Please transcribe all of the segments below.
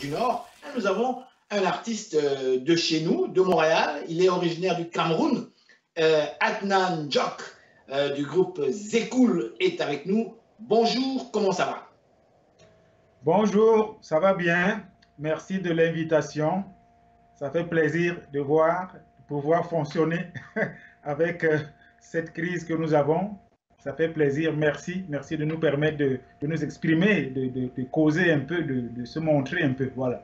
du Nord. Là, nous avons un artiste de chez nous, de Montréal. Il est originaire du Cameroun. Adnan Djok du groupe Zekoul est avec nous. Bonjour, comment ça va? Bonjour, ça va bien? Merci de l'invitation. Ça fait plaisir de pouvoir fonctionner avec cette crise que nous avons. Ça fait plaisir, merci. Merci de nous permettre de nous exprimer, de causer un peu, de se montrer un peu. Voilà.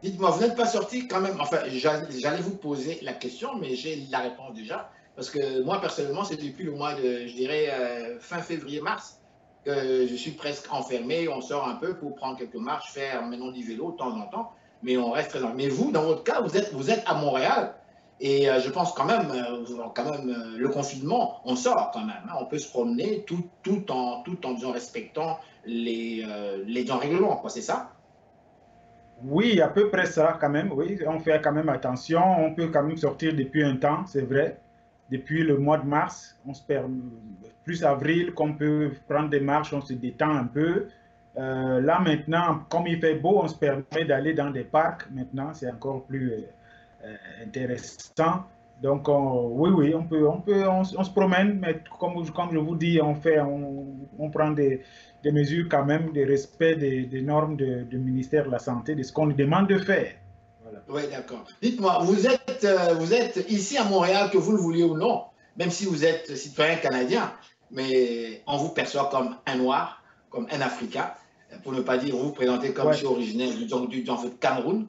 Dites-moi, vous n'êtes pas sorti quand même, enfin, j'allais vous poser la question, mais j'ai la réponse déjà. Parce que moi, personnellement, c'est depuis le mois de, je dirais, fin février-mars, que je suis presque enfermé. On sort un peu pour prendre quelques marches, faire maintenant du vélo de temps en temps, mais on reste présent. Mais vous, dans votre cas, vous êtes à Montréal, et je pense quand même, le confinement, on sort quand même. Hein, on peut se promener tout en disons, respectant les règlements, quoi, c'est ça? Oui, à peu près ça quand même. Oui, on fait quand même attention. On peut quand même sortir depuis un temps, c'est vrai. Depuis le mois de mars, on se permet, plus avril, qu'on peut prendre des marches, on se détend un peu. Là maintenant, comme il fait beau, on se permet d'aller dans des parcs. Maintenant, c'est encore plus intéressant. Donc, oui, on se promène, mais comme je vous dis, on prend des mesures quand même de respect des normes du ministère de la Santé, de ce qu'on nous demande de faire. Voilà. Oui, d'accord. Dites-moi, vous êtes ici à Montréal, que vous le vouliez ou non, même si vous êtes citoyen canadien, mais on vous perçoit comme un Noir, comme un Africain, pour ne pas dire, vous vous présentez comme si originaire du Cameroun.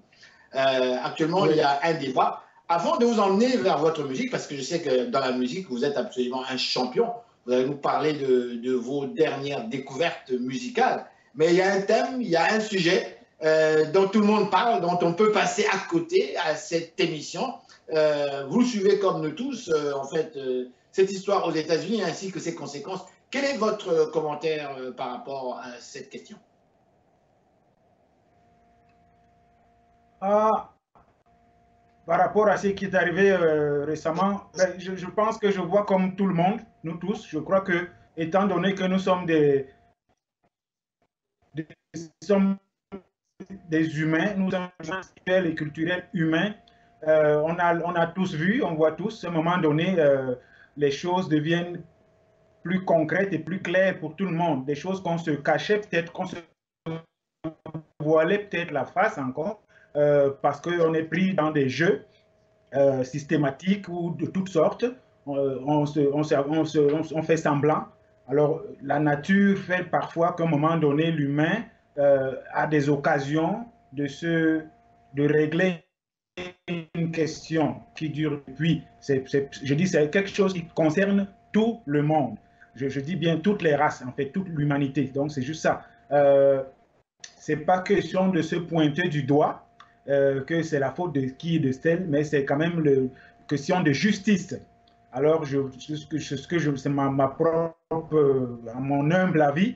Actuellement, il y a un débat. Avant de vous emmener vers votre musique, parce que je sais que dans la musique, vous êtes absolument un champion, vous allez nous parler de vos dernières découvertes musicales, mais il y a un thème, il y a un sujet dont tout le monde parle, dont on peut passer à côté à cette émission. Vous le suivez comme nous tous, en fait, cette histoire aux États-Unis ainsi que ses conséquences. Quel est votre commentaire par rapport à cette question? Par rapport à ce qui est arrivé récemment, ben, je pense que je vois comme tout le monde, nous tous, je crois que, étant donné que nous sommes sommes des humains, nous sommes spirituels et culturels humains, on a tous vu, on voit tous, à un moment donné, les choses deviennent plus concrètes et plus claires pour tout le monde. Des choses qu'on se cachait, peut-être qu'on se voilait peut-être la face encore, parce qu'on est pris dans des jeux systématiques ou de toutes sortes. On fait semblant. Alors, la nature fait parfois qu'à un moment donné, l'humain a des occasions de régler une question qui dure depuis. Je dis, c'est quelque chose qui concerne tout le monde. Je dis bien toutes les races, en fait, toute l'humanité. Donc, c'est juste ça. C'est pas question de se pointer du doigt, que c'est la faute de qui, de tel, mais c'est quand même une question de justice. Alors, c'est ma propre, à mon humble avis,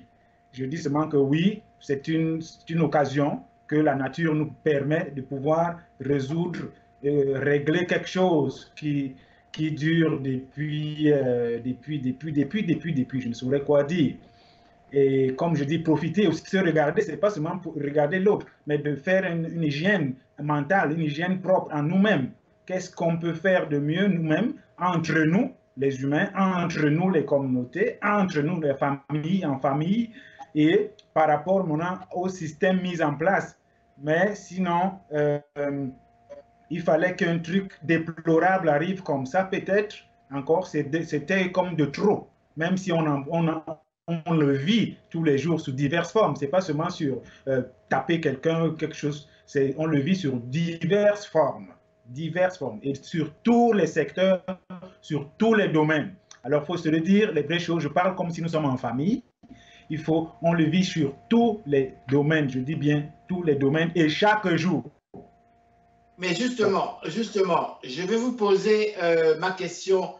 je dis seulement que oui, c'est une occasion que la nature nous permet de pouvoir résoudre, régler quelque chose qui dure depuis, je ne saurais quoi dire. Et comme je dis, profiter aussi, se regarder, c'est pas seulement pour regarder l'autre, mais de faire une hygiène mentale, une hygiène propre en nous-mêmes. Qu'est-ce qu'on peut faire de mieux nous-mêmes, entre nous, les humains, entre nous, les communautés, entre nous, les familles, en famille, et par rapport maintenant au système mis en place. Mais sinon, il fallait qu'un truc déplorable arrive comme ça, peut-être, encore, c'était comme de trop, même si on le vit tous les jours sous diverses formes. C'est pas seulement sur taper quelqu'un, quelque chose. On le vit sur diverses formes, et sur tous les secteurs, sur tous les domaines. Alors, il faut se le dire, les vraies choses. Je parle comme si nous sommes en famille. On le vit sur tous les domaines. Je dis bien tous les domaines et chaque jour. Mais justement, je vais vous poser ma question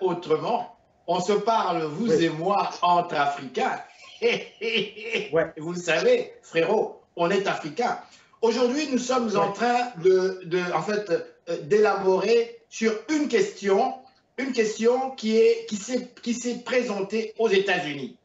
autrement. On se parle, vous et moi, entre Africains. Vous le savez, frérot, on est Africains. Aujourd'hui, nous sommes en train d'élaborer sur une question qui s'est présentée aux États-Unis,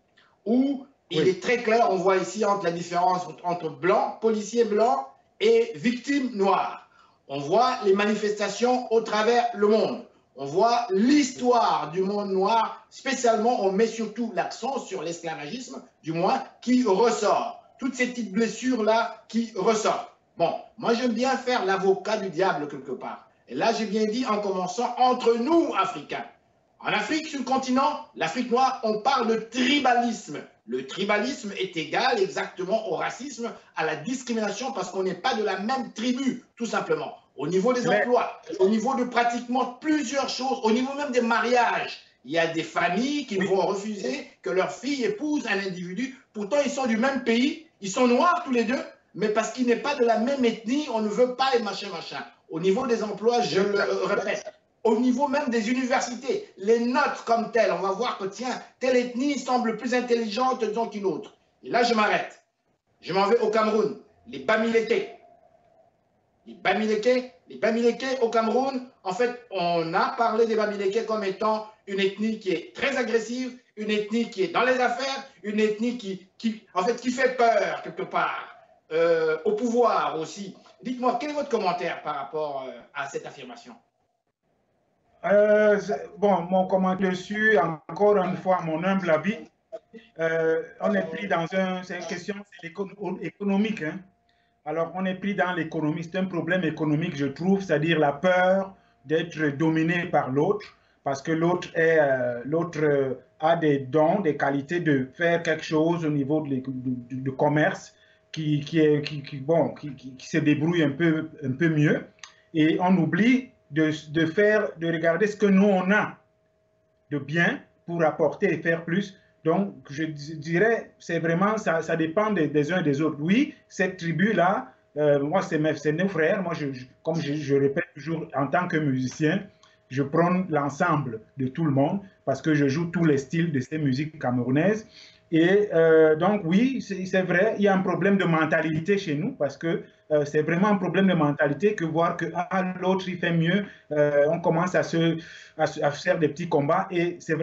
où il est très clair, on voit ici la différence entre blanc, policier blanc et victimes noires. On voit les manifestations au travers le monde. On voit l'histoire du monde noir, spécialement, on met surtout l'accent sur l'esclavagisme, du moins, qui ressort. Toutes ces petites blessures-là qui ressortent. Bon, moi j'aime bien faire l'avocat du diable quelque part. Et là, j'ai bien dit en commençant entre nous, Africains. En Afrique, sur le continent, l'Afrique noire, on parle de tribalisme. Le tribalisme est égal exactement au racisme, à la discrimination, parce qu'on n'est pas de la même tribu, tout simplement. Au niveau des emplois, au niveau de pratiquement plusieurs choses, au niveau même des mariages. Il y a des familles qui vont refuser que leur fille épouse un individu. Pourtant, ils sont du même pays, ils sont noirs tous les deux, mais parce qu'il n'est pas de la même ethnie, on ne veut pas les machin. Au niveau des emplois, je le répète, au niveau même des universités, les notes comme telles, on va voir que tiens, telle ethnie semble plus intelligente qu'une autre. Et là, je m'arrête. Je m'en vais au Cameroun. Les Bamileke. Les Bamileke au Cameroun, en fait, on a parlé des Bamileke comme étant une ethnie qui est très agressive, une ethnie qui est dans les affaires, une ethnie qui fait peur quelque part, au pouvoir aussi. Dites-moi, quel est votre commentaire par rapport à cette affirmation? Bon, mon commentaire dessus, encore une fois, mon humble avis, on est pris dans c'est une question économique, hein. Alors, on est pris dans l'économie, c'est un problème économique, je trouve, c'est-à-dire la peur d'être dominé par l'autre, parce que l'autre a des dons, des qualités de faire quelque chose au niveau de commerce qui se débrouille un peu mieux. Et on oublie de regarder ce que nous, on a de bien pour apporter et faire plus. Donc, je dirais, c'est vraiment, ça dépend des uns et des autres. Oui, cette tribu-là, moi, c'est nos frères. Moi, comme je répète toujours, en tant que musicien, je prends l'ensemble de tout le monde parce que je joue tous les styles de ces musiques camerounaises. Et donc, oui, c'est vrai, il y a un problème de mentalité chez nous parce que c'est vraiment un problème de mentalité que voir que l'autre, il fait mieux, on commence à faire des petits combats et c'est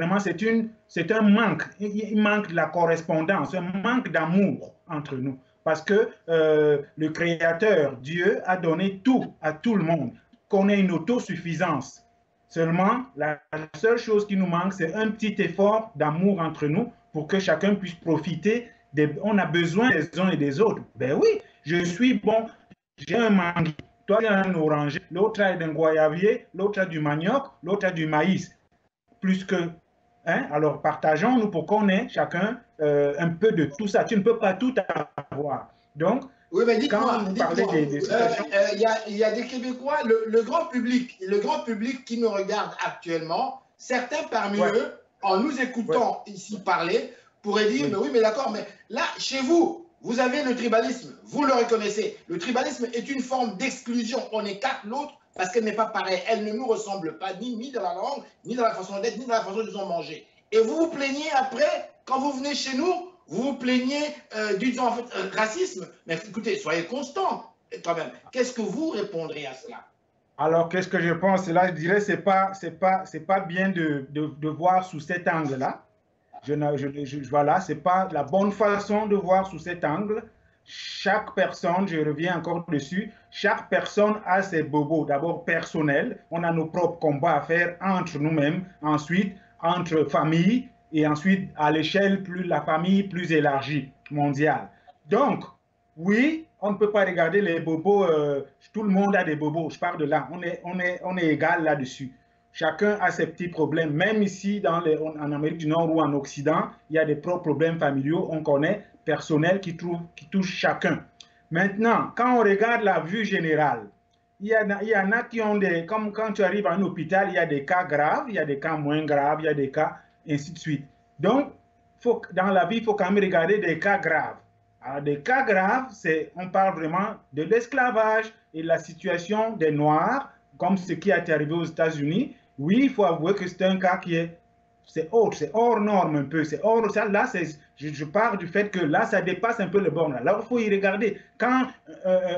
un manque, il manque de la correspondance, un manque d'amour entre nous parce que le Créateur, Dieu, a donné tout à tout le monde, qu'on ait une autosuffisance. Seulement, la seule chose qui nous manque, c'est un petit effort d'amour entre nous pour que chacun puisse profiter. On a besoin des uns et des autres. Ben oui, je suis bon, j'ai un mangue, toi tu as un oranger, l'autre a un goyavier, l'autre a du manioc, l'autre a du maïs. Plus que, hein, alors partageons-nous pour qu'on ait chacun un peu de tout ça. Tu ne peux pas tout avoir. Donc, oui, mais dites-moi, il y a des Québécois, le grand public qui nous regarde actuellement, certains parmi eux, en nous écoutant ici parler, pourraient dire, mais oui, mais d'accord, mais là, chez vous, vous avez le tribalisme, vous le reconnaissez. Le tribalisme est une forme d'exclusion. On écarte l'autre parce qu'elle n'est pas pareille. Elle ne nous ressemble pas, ni dans la langue, ni dans la façon d'être, ni dans la façon dont ils ont mangé. Et vous vous plaignez après, quand vous venez chez nous, vous vous plaignez du en fait, racisme. Mais écoutez, soyez constant quand même. Qu'est-ce que vous répondrez à cela? Alors, qu'est-ce que je pense? Là, je dirais que c'est pas bien de voir sous cet angle-là. Voilà, c'est pas la bonne façon de voir sous cet angle. Chaque personne, je reviens encore dessus, chaque personne a ses bobos, d'abord personnels. On a nos propres combats à faire entre nous-mêmes, ensuite entre familles, et ensuite à l'échelle la famille plus élargie, mondiale. Donc, oui, on ne peut pas regarder les bobos, tout le monde a des bobos, je parle de là, on est égal là-dessus. Chacun a ses petits problèmes, même ici en Amérique du Nord ou en Occident, il y a des problèmes familiaux, on connaît, personnels qui touchent chacun. Maintenant, quand on regarde la vue générale, il y en a qui ont comme quand tu arrives à un hôpital, il y a des cas graves, il y a des cas moins graves, il y a des cas ainsi de suite. Donc, dans la vie, il faut quand même regarder des cas graves. Alors, des cas graves, on parle vraiment de l'esclavage et la situation des Noirs, comme ce qui est arrivé aux États-Unis. Oui, il faut avouer que c'est un cas c'est hors norme un peu. Là, je parle du fait que là, ça dépasse un peu le borne. Alors, il faut y regarder. Quand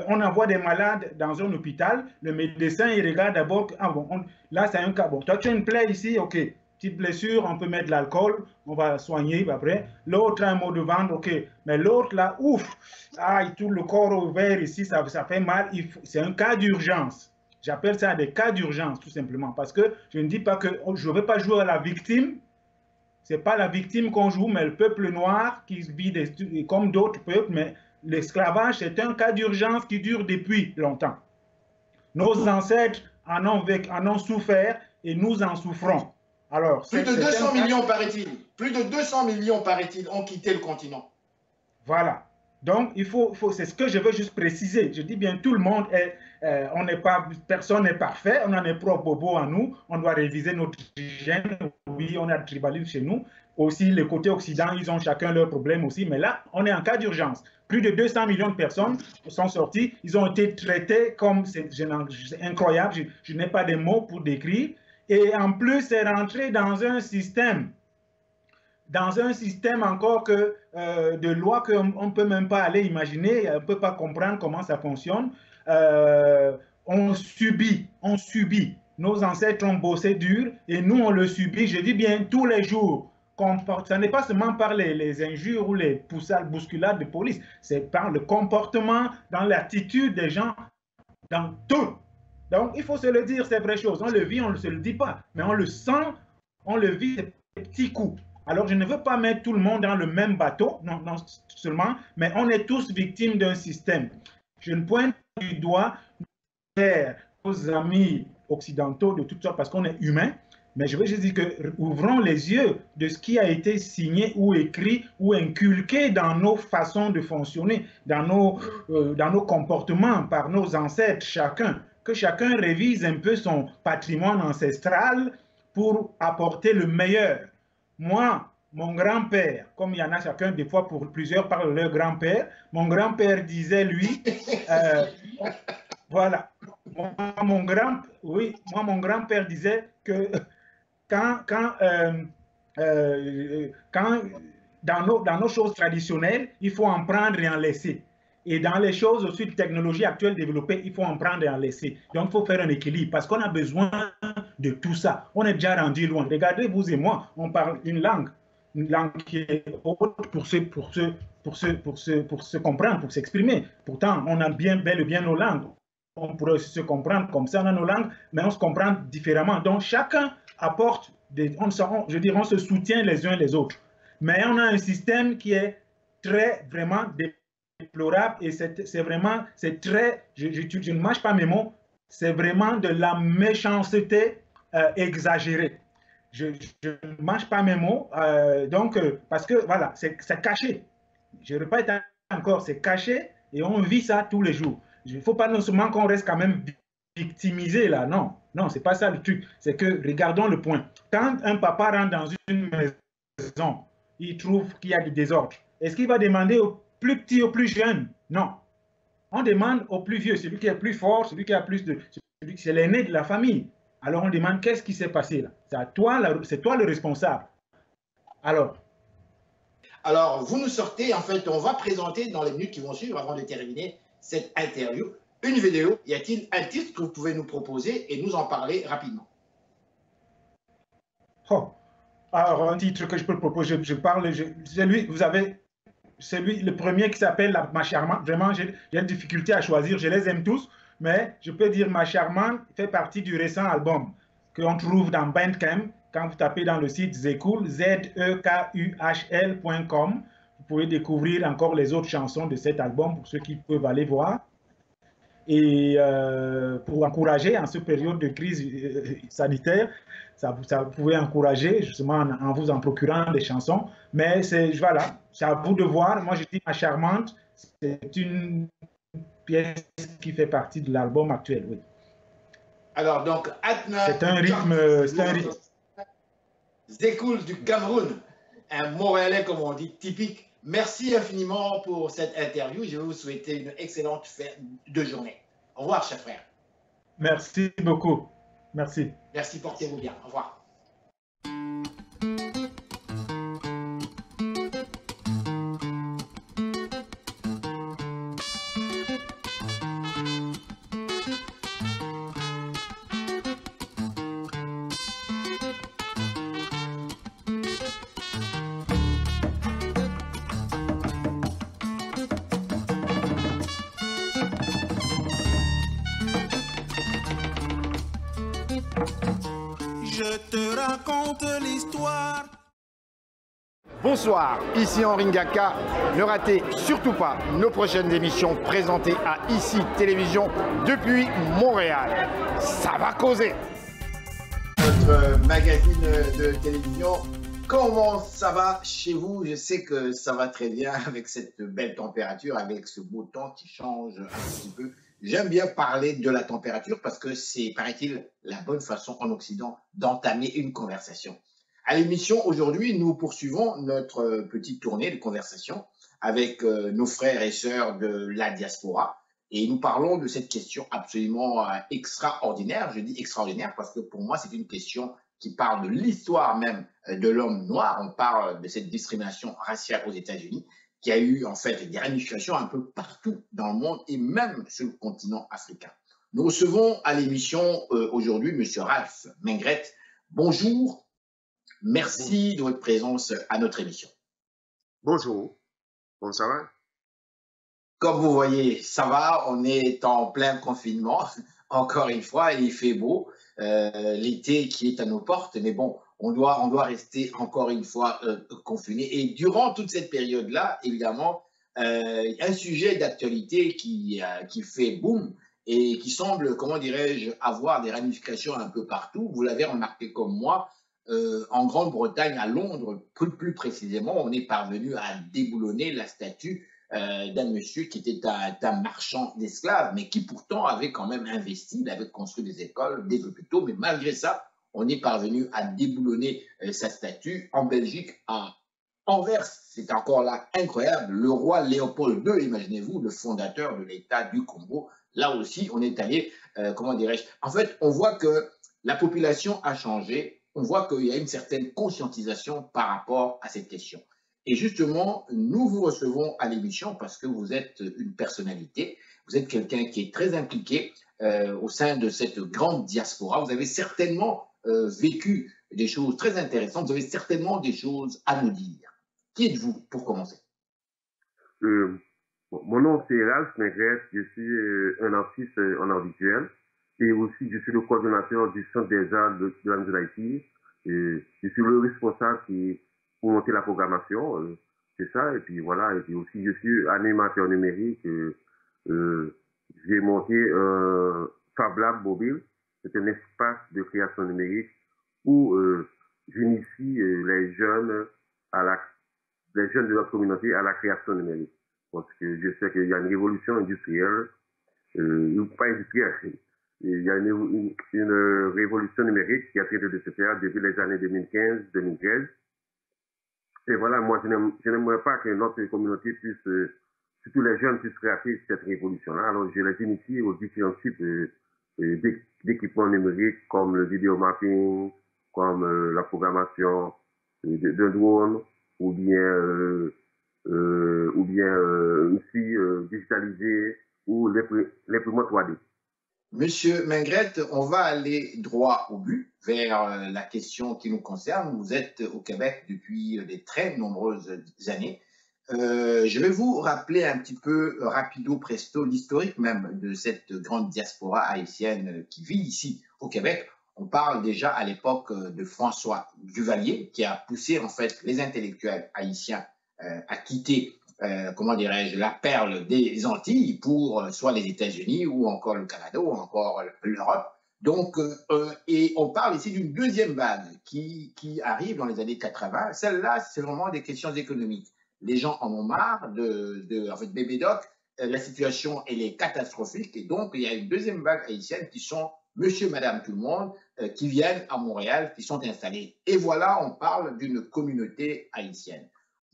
on envoie des malades dans un hôpital, le médecin, il regarde d'abord, ah bon, là, c'est un cas. Bon, toi, tu as une plaie ici, ok. petite blessure, on peut mettre de l'alcool, on va soigner après. L'autre a un mot de ventre, ok. Mais l'autre là, ouf, ah, il tourne le corps ouvert ici, ça fait mal. C'est un cas d'urgence. J'appelle ça des cas d'urgence, tout simplement. Parce que je ne dis pas que je ne veux pas jouer à la victime. Ce n'est pas la victime qu'on joue, mais le peuple noir qui vit comme d'autres peuples. Mais l'esclavage, c'est un cas d'urgence qui dure depuis longtemps. Nos ancêtres en ont souffert et nous en souffrons. Alors, plus de 200 millions, paraît-il. Plus de 200 millions, paraît-il, ont quitté le continent. Voilà. Donc, c'est ce que je veux juste préciser. Je dis bien, tout le monde personne n'est parfait, on a des propres bobos à nous, on doit réviser notre hygiène. Oui, on a le tribalisme chez nous. Aussi, les côtés occident, ils ont chacun leurs problèmes aussi. Mais là, on est en cas d'urgence. Plus de 200 millions de personnes sont sorties. Ils ont été traités comme, c'est incroyable, je n'ai pas de mots pour décrire. Et en plus, c'est rentré dans un système encore de lois qu'on ne peut même pas aller imaginer, on ne peut pas comprendre comment ça fonctionne. On subit. Nos ancêtres ont bossé dur et nous, on le subit, je dis bien, tous les jours. Ça n'est pas seulement par les injures ou les bousculades de police, c'est par le comportement, dans l'attitude des gens, dans tout. Donc, il faut se le dire, ces vraies choses. On le vit, on ne se le dit pas, mais on le sent, on le vit, ces petits coups. Alors, je ne veux pas mettre tout le monde dans le même bateau, non seulement, mais on est tous victimes d'un système. Je ne pointe du doigt nos amis occidentaux de toutes sortes parce qu'on est humain, mais je veux juste dire que ouvrons les yeux de ce qui a été signé ou écrit ou inculqué dans nos façons de fonctionner, dans nos comportements par nos ancêtres, que chacun révise un peu son patrimoine ancestral pour apporter le meilleur. Moi, mon grand-père, comme il y en a chacun, des fois pour plusieurs parlent de leur grand-père, mon grand-père disait, lui, voilà, mon grand-père disait que quand dans nos choses traditionnelles, il faut en prendre et en laisser. Et dans les choses aussi de technologie actuelle développée, il faut en prendre et en laisser. Donc, il faut faire un équilibre parce qu'on a besoin de tout ça. On est déjà rendu loin. Regardez, vous et moi, on parle une langue qui est haute pour se comprendre, pour s'exprimer. Pourtant, on a bel et bien nos langues. On pourrait se comprendre comme ça, on a nos langues, mais on se comprend différemment. Donc, chacun apporte, on se soutient les uns les autres. Mais on a un système qui est vraiment déplorable et c'est très, je ne mâche pas mes mots, c'est vraiment de la méchanceté exagérée. Je ne mâche pas mes mots, parce que voilà, c'est caché. Je répète encore, c'est caché et on vit ça tous les jours. Il ne faut pas non seulement qu'on reste quand même victimisé là, non, c'est pas ça le truc. C'est que, regardons le point. Quand un papa rentre dans une maison, il trouve qu'il y a du désordre. Est-ce qu'il va demander au plus petit, au plus jeune? Non. On demande au plus vieux, celui qui est plus fort, celui qui a plus de... C'est l'aîné de la famille. Alors on demande qu'est-ce qui s'est passé là? C'est toi le responsable. Alors, vous nous sortez, en fait, on va présenter dans les minutes qui vont suivre avant de terminer cette interview, une vidéo. Y a-t-il un titre que vous pouvez nous proposer et nous en parler rapidement? Oh. Alors, un titre que je peux proposer, le premier qui s'appelle Ma Charmante. Vraiment, j'ai une difficulté à choisir, je les aime tous, mais je peux dire Ma Charmante fait partie du récent album qu'on trouve dans Bandcamp. Quand vous tapez dans le site Zekul, ZEKUHL.com, vous pouvez découvrir encore les autres chansons de cet album pour ceux qui peuvent aller voir. Et pour encourager en cette période de crise sanitaire, ça pouvait encourager justement en vous en procurant des chansons. Mais voilà, c'est à vous de voir. Moi, je dis Ma Charmante, c'est une pièce qui fait partie de l'album actuel, oui. Alors, donc, c'est un rythme. Zekul du Cameroun, un Montréalais, comme on dit, typique. Merci infiniment pour cette interview. Je vais vous souhaiter une excellente fin de journée. Au revoir, cher frère. Merci beaucoup. Merci. Merci, portez-vous bien. Au revoir. te raconte l'histoire. Bonsoir, ici Henri Ngaka. Ne ratez surtout pas nos prochaines émissions présentées à ICI Télévision depuis Montréal. Ça va causer. Notre magazine de télévision, comment ça va chez vous? Je sais que ça va très bien avec cette belle température, avec ce beau temps qui change un petit peu. J'aime bien parler de la température parce que c'est, paraît-il, la bonne façon en Occident d'entamer une conversation. À l'émission, aujourd'hui, nous poursuivons notre petite tournée de conversation avec nos frères et sœurs de la diaspora. Et nous parlons de cette question absolument extraordinaire. Je dis extraordinaire parce que pour moi, c'est une question qui parle de l'histoire même de l'homme noir. On parle de cette discrimination raciale aux États-Unis qui a eu en fait des ramifications un peu partout dans le monde et même sur le continent africain. Nous recevons à l'émission aujourd'hui M. Ralph Mengret. Bonjour. Merci de votre présence à notre émission. Bonjour, bon, ça va? Comme vous voyez, ça va, on est en plein confinement, encore une fois, il fait beau, l'été qui est à nos portes, mais bon, on doit rester encore une fois confiné. Et durant toute cette période-là, évidemment, un sujet d'actualité qui fait boom et qui semble, comment dirais-je, avoir des ramifications un peu partout. Vous l'avez remarqué comme moi, en Grande-Bretagne, à Londres, plus précisément, on est parvenu à déboulonner la statue d'un monsieur qui était un marchand d'esclaves, mais qui pourtant avait quand même investi, il avait construit des écoles, des hôpitaux, mais malgré ça, on est parvenu à déboulonner sa statue en Belgique, à Anvers. C'est encore là incroyable. Le roi Léopold II, imaginez-vous, le fondateur de l'État du Congo, là aussi, on est allé, comment dirais-je, en fait, on voit que la population a changé. On voit qu'il y a une certaine conscientisation par rapport à cette question. Et justement, nous vous recevons à l'émission parce que vous êtes une personnalité, vous êtes quelqu'un qui est très impliqué au sein de cette grande diaspora. Vous avez certainement vécu des choses très intéressantes, vous avez certainement des choses à nous dire. Qui êtes-vous pour commencer? Mon nom c'est Ralph Mengret, je suis un artiste en art visuel. Et aussi, je suis le coordonnateur du Centre des Arts de la Musique d'Haïti. Je suis le responsable pour monter la programmation. C'est ça. Et puis voilà. Et puis aussi, je suis animateur numérique. J'ai monté Fab Lab Mobile. C'est un espace de création numérique où j'initie les jeunes de notre communauté à la création numérique. Parce que je sais qu'il y a une révolution industrielle, pas industrielle. Il y a une révolution numérique qui a traité de se faire depuis les années 2015-2013. Et voilà, moi, je n'aimerais pas que notre communauté puisse, surtout les jeunes, puissent rater cette révolution-là. Alors, je les initie aux différents types d'équipements numériques, comme le vidéo mapping, comme la programmation d'un drone, ou bien aussi digitaliser, ou l'imprimante 3D. Monsieur Mengret, on va aller droit au but vers la question qui nous concerne. Vous êtes au Québec depuis de très nombreuses années. Je vais vous rappeler un petit peu, rapido presto, l'historique même de cette grande diaspora haïtienne qui vit ici au Québec. On parle déjà à l'époque de François Duvalier qui a poussé en fait les intellectuels haïtiens à quitter comment dirais-je, la perle des Antilles pour soit les États-Unis ou encore le Canada ou encore l'Europe. Donc, et on parle ici d'une deuxième vague qui arrive dans les années 80. Celle-là, c'est vraiment des questions économiques. Les gens en ont marre en fait, Bébé Doc, la situation, elle est catastrophique. Et donc, il y a une deuxième vague haïtienne qui sont monsieur, madame, tout le monde, qui viennent à Montréal, qui sont installés. Et voilà, on parle d'une communauté haïtienne.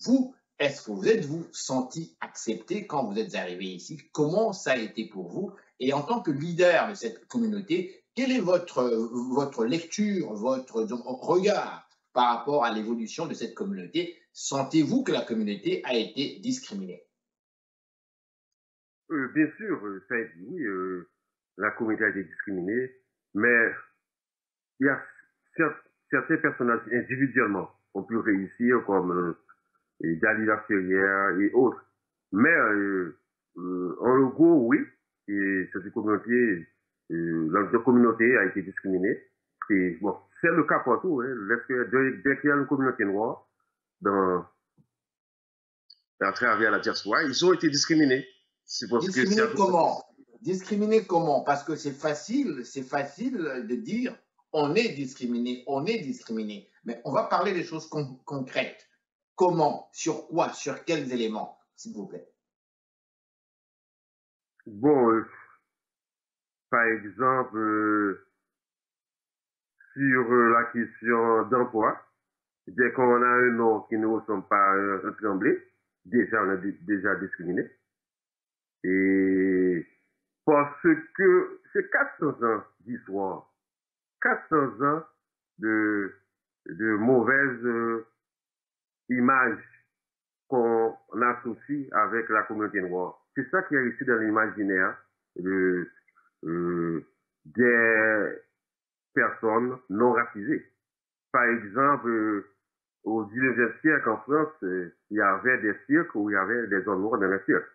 Vous, est-ce que vous êtes-vous senti accepté quand vous êtes arrivé ici? Comment ça a été pour vous? Et en tant que leader de cette communauté, quelle est votre lecture, votre regard par rapport à l'évolution de cette communauté? Sentez-vous que la communauté a été discriminée? Bien sûr, ça a été, oui, la communauté a été discriminée, mais il y a certains personnages individuellement ont pu réussir, comme Dalila Ferrière et autres. Mais en gros, oui, et cette communauté, notre communauté a été discriminée. Et bon, c'est le cas partout. Hein. Dès qu'il y a une communauté noire à travers la diaspora, ils ont été discriminés. C'est parce discriminés que comment? Discriminés comment? Parce que c'est facile de dire on est discriminé. Mais on va parler des choses concrètes. Comment? Sur quoi? Sur quels éléments, s'il vous plaît? Bon, par exemple, sur la question d'emploi, dès qu'on a un nom qui ne ressemble pas à un tremblé, déjà on est déjà discriminé. Et parce que c'est 400 ans d'histoire, 400 ans de mauvaises images qu'on associe avec la communauté noire. C'est ça qui est resté dans l'imaginaire des personnes non racisées. Par exemple, au 19e siècle en France, il y avait des cirques où il y avait des hommes noirs dans les cirques.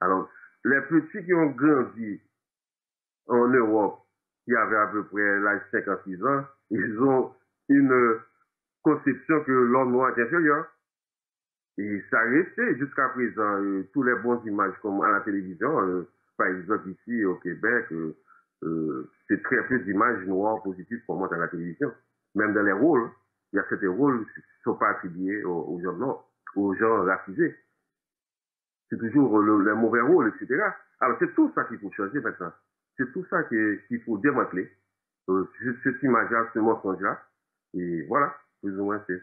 Alors, les petits qui ont grandi en Europe, qui avaient à peu près l'âge de 56 ans, ils ont une conception que l'homme noir est inférieur. Et ça restait jusqu'à présent. Tous les bonnes images comme à la télévision, par exemple ici au Québec, c'est très peu d'images noires positives qu'on montre à la télévision. Même dans les rôles, il y a certains rôles qui ne sont pas attribués aux gens noirs, aux gens racisés. C'est toujours les mauvais rôles, etc. Alors c'est tout ça qu'il faut changer maintenant. C'est tout ça qu'il faut démanteler. Cette image-là, ce mensonge-là. Et voilà, plus ou moins c'est.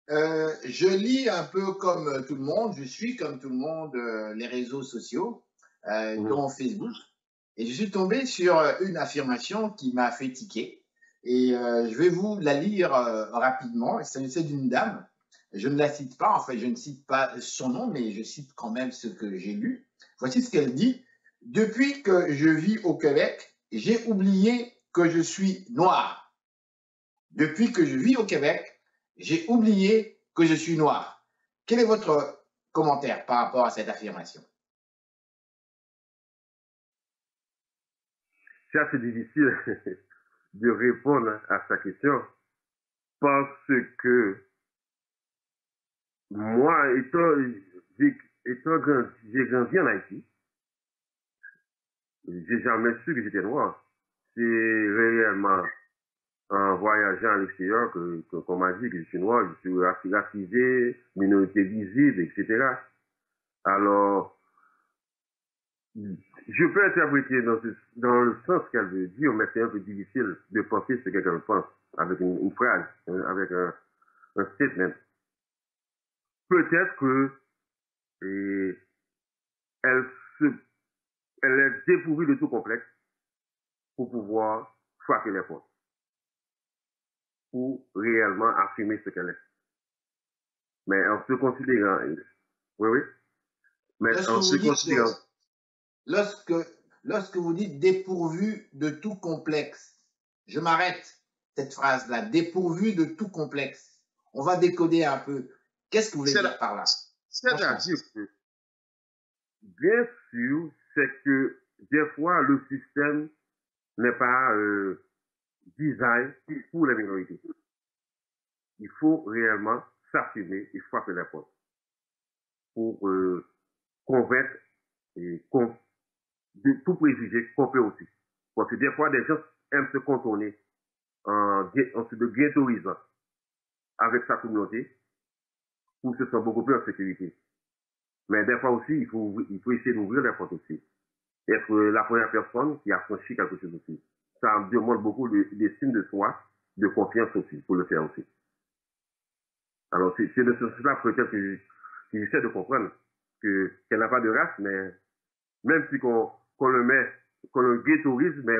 Je lis un peu comme tout le monde, je suis comme tout le monde les réseaux sociaux, dont Facebook, et je suis tombé sur une affirmation qui m'a fait tiquer. Et je vais vous la lire rapidement. Il s'agissait d'une dame. Je ne la cite pas, en fait, je ne cite pas son nom, mais je cite quand même ce que j'ai lu. Voici ce qu'elle dit. Depuis que je vis au Québec, j'ai oublié que je suis noire. Depuis que je vis au Québec, j'ai oublié que je suis noir. Quel est votre commentaire par rapport à cette affirmation? C'est assez difficile de répondre à sa question parce que moi, j'ai grandi en Haïti, j'ai jamais su que j'étais noir. C'est réellement en voyageant à l'extérieur qu'on m'a dit que je suis noir, je suis racisé, minorité visible, etc. Alors, je peux interpréter dans le sens qu'elle veut dire, mais c'est un peu difficile de penser ce que quelqu'un pense avec une phrase, avec un statement. Peut-être que elle est dépourvue de tout complexe pour pouvoir frapper les portes, pour réellement affirmer ce qu'elle est. Mais en se considérant, oui, mais en se considérant. Lorsque vous dites dépourvu de tout complexe, je m'arrête cette phrase-là, dépourvu de tout complexe. On va décoder un peu. Qu'est-ce que vous voulez dire par là? C'est-à-dire que, bien sûr, c'est que des fois, le système n'est pas design pour les minorités. Il faut réellement s'affirmer et frapper les portes pour convaincre et de tout préjugé qu'on peut aussi. Parce que des fois, des gens aiment se contourner en se ghettoisant avec sa communauté pour se sentir beaucoup plus en sécurité. Mais des fois aussi, il faut essayer d'ouvrir les portes aussi. Être la première personne qui a franchi quelque chose aussi. Ça demande beaucoup d'estime de soi, de confiance aussi, pour le faire aussi. Alors, c'est de ce sens-là peut-être que j'essaie de comprendre qu'elle n'a pas de race, mais même si qu'on le ghettoise, mais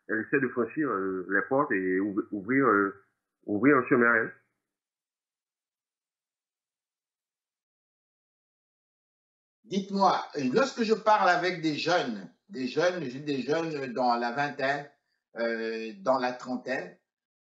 elle essaie de franchir les portes et ouvrir un chemin à elle. Dites-moi, lorsque je parle avec des jeunes dans la vingtaine, dans la trentaine,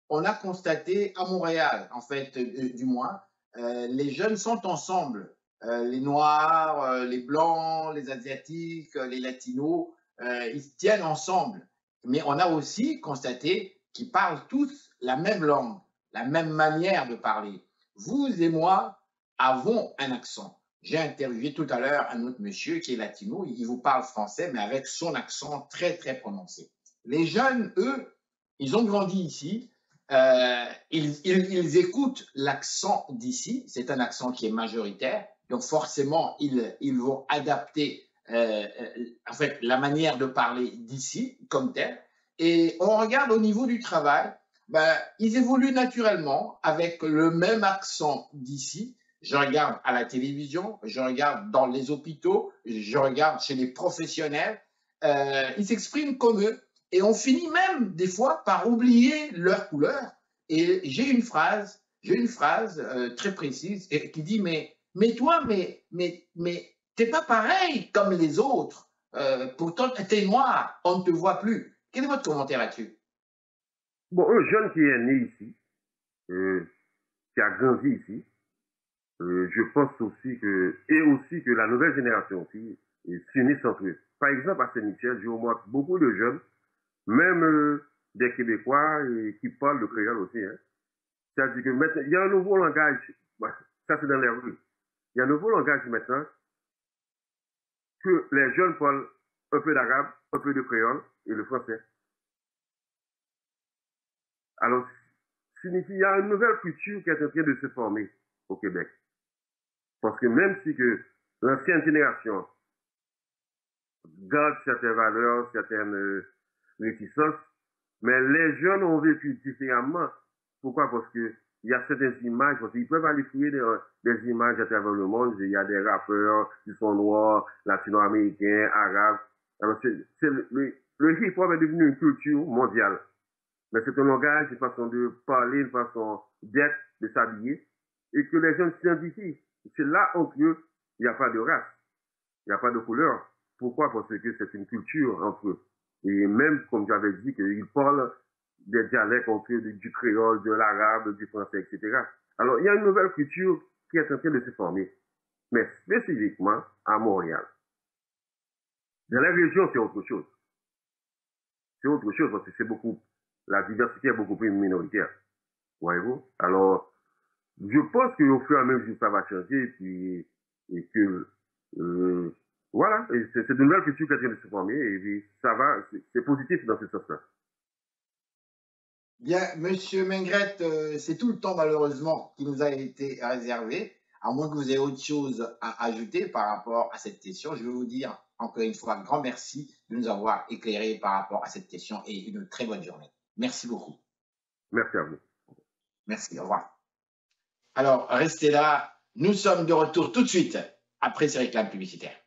on a constaté à Montréal, en fait, du moins, les jeunes sont ensemble. Les Noirs, les Blancs, les Asiatiques, les Latinos, ils se tiennent ensemble. mais on a aussi constaté qu'ils parlent tous la même langue, la même manière de parler. Vous et moi avons un accent. J'ai interviewé tout à l'heure un autre monsieur qui est latino, il vous parle français, mais avec son accent très, très prononcé. Les jeunes, eux, ils ont grandi ici, ils écoutent l'accent d'ici, c'est un accent qui est majoritaire, donc forcément, ils vont adapter en fait, la manière de parler d'ici comme tel. Et on regarde au niveau du travail, ben, ils évoluent naturellement avec le même accent d'ici. Je regarde à la télévision, je regarde dans les hôpitaux, je regarde chez les professionnels. Ils s'expriment comme eux. Et on finit même des fois par oublier leur couleur. Et j'ai une phrase très précise qui dit mais toi, t'es pas pareil comme les autres. Pourtant, t'es noir, on ne te voit plus. Quel est votre commentaire là-dessus? Bon, un jeune qui est né ici, qui a grandi ici, je pense aussi que la nouvelle génération aussi s'unissent entre eux. Par exemple, à Saint-Michel, je remarque beaucoup de jeunes, même des Québécois qui parlent le créole aussi. Hein. C'est-à-dire que maintenant, il y a un nouveau langage, ça c'est dans les rues, il y a un nouveau langage maintenant que les jeunes parlent un peu d'arabe, un peu de créole et le français. Alors, signifie il y a une nouvelle culture qui est en train de se former au Québec. Parce que même si que l'ancienne génération garde certaines valeurs, certaines réticences, mais les jeunes ont vécu différemment. Pourquoi? Parce que il y a certaines images, parce qu'ils peuvent aller fouiller des images à travers le monde. Il y a des rappeurs qui sont noirs, latino-américains, arabes. Alors, le hip-hop est devenu une culture mondiale. Mais c'est un langage, une façon de parler, une façon d'être, de s'habiller, et que les jeunes s'identifient. C'est là entre eux, il n'y a pas de race, il n'y a pas de couleur. Pourquoi? Parce que c'est une culture entre eux. Et même, comme j'avais dit, qu'ils parlent des dialectes entre eux, du créole, de l'arabe, du français, etc. Alors, il y a une nouvelle culture qui est en train de se former. Mais spécifiquement à Montréal. Dans la région, c'est autre chose. C'est autre chose parce que la diversité est beaucoup plus minoritaire. Voyez-vous? Alors, je pense qu'au fur et à mesure, ça va changer et que, voilà, c'est une nouvelle culture qui est en train de se former et puis ça va, c'est positif dans ce sens-là. Bien, Monsieur Mengret, c'est tout le temps malheureusement qui nous a été réservé. À moins que vous ayez autre chose à ajouter par rapport à cette question, je veux vous dire encore une fois un grand merci de nous avoir éclairé par rapport à cette question et une très bonne journée. Merci beaucoup. Merci à vous. Merci, au revoir. Alors, restez là. Nous sommes de retour tout de suite après ces réclames publicitaires.